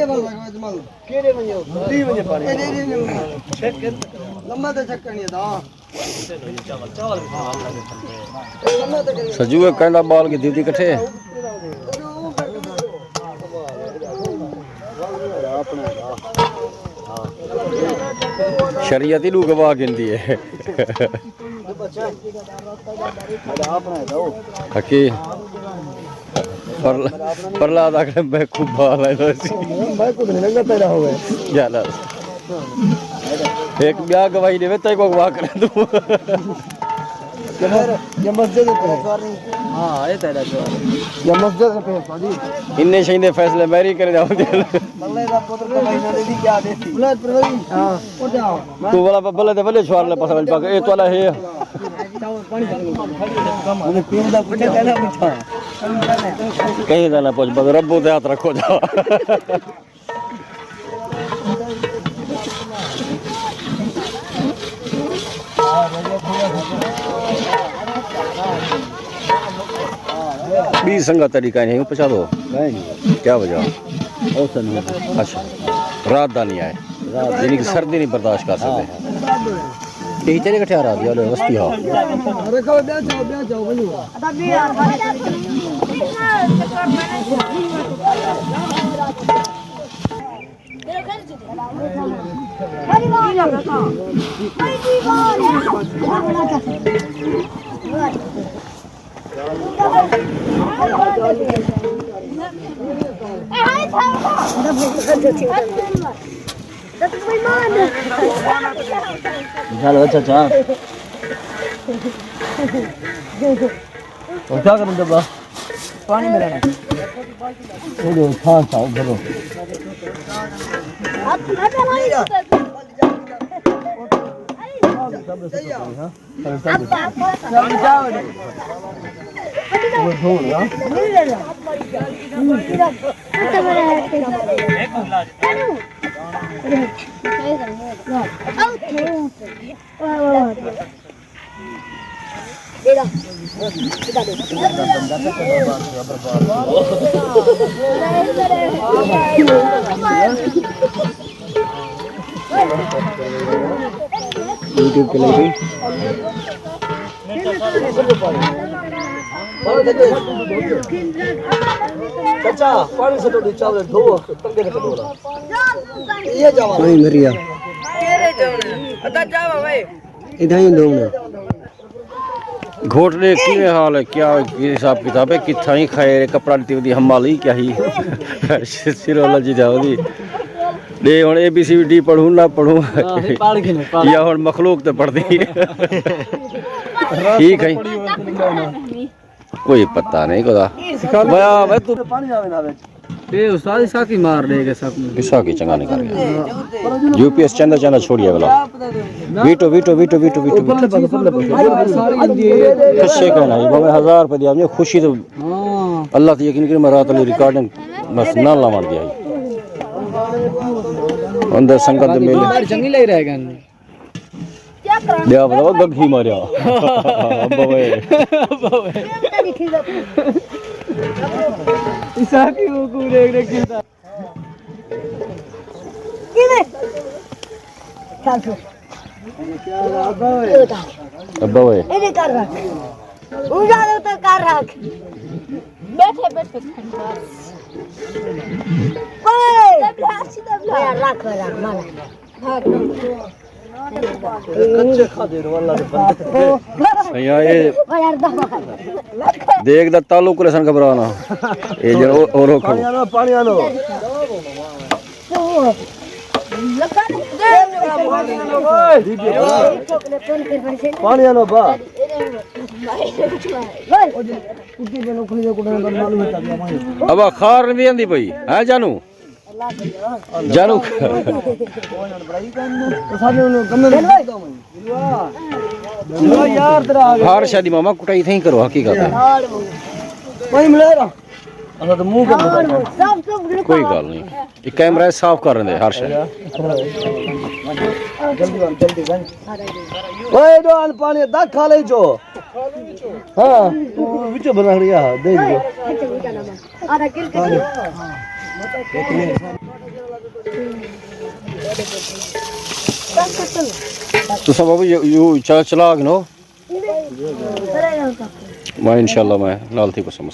केरे वाला जमाल केरे वने 3 बजे पानी लम्बा तो चक्कर नहीं था सजू कहंदा बाल की दीदी कट्ठे शरीयत ही लू गवाह गिनती है हकी प्रहलाद आखिर मैं खूब बाल है मैं कुछ नहीं लगा पैदा हो गए यार एक ब्याह गवाही देवे तय को गवाह कर दूं ये मस्जिद पे हां ये तेरा जो ये मस्जिद पे सादी इन्ने शहीदे फैसले मैरी करे जाओ बल्ले दा पुत्र का महीना दे दी क्या देती बुला प्रभु हां ओ जाओ तू वाला बल्ले दे बल्ले छवार ले पसंद पाके ए तोला है पानी मैंने पीन दा पूछा कहना पूछा कहीं जाना पूछ बग रब्बू दे हाथ रखो जा भी संगा तरीका नहीं पूछा दो क्या वजह अच्छा रात दा नहीं आए यानी कि सर्दी नहीं बर्दाश्त कर सकते यही तेरे कट्ठे आ रहा दिया लो वस्ती हो अरे को ब्याह जाओ बोलो चलो अच्छा और क्या करूं दबा पानी में रहना वो खान साहब करो यूट्यूब के लिए चाचा पानी से तो चावल धो तंगे के बोला ये जावा नहीं मरिया केरे जावने अदा जावा भाई इधर ही दो ना घोटने की हाल है क्या हिसाब किताब है कितना ही खाए कपड़ा लीती हुई हमाली क्या ही सिरोला जी जाओ दे हुन ABCD पढ़ूं ना पढ़ूं या हुन मखलूक तो पढ़ दी ठीक है कोई पता नहीं कोदा भया भाई तू पानी जावे ना ए उस्ताद साकी मार देगा सब किसा की चंगा नहीं कर गया UPS चंदा छोड़िए वाला वीटो कच्चे कहना है बाबा 1000 रुपए दिया मुझे खुशी तो अल्लाह की यकीन कर मैं रात वाली रिकॉर्डिंग बस ना ला मार दिया अंदर संगत मेले चंगी लग रहेगा दिया बताओ गग्घी मारिया बाबे साकी वो पूरे एक किंदा किने चल तो अब्बा वे ये कर रख उड़ा दो तो कर रख बैठे ओए दबला रख माला भाग कच्चे खा दे वाला के बंदे ये यार दबा देख द ताल्लुक रसन घबराना ये जरा और रखो पानी आलो पानी आलो बा अब खार भी आंदी पई है जानू यार तेरा हार शादी मामा कुटाई थी करो हकीकत है वही मिले रहा अच्छा तो मुंह कर कोई गल नहीं ये कैमरा साफ कर रहे हर शादी जल्दी ओए दो अन पानी दा खा ले जो हां तू विच बना लिया दे दो आधा किल तो सब बाबू यू चला गिनो मैं इंशाल्लाह मैं नाल थी को समझ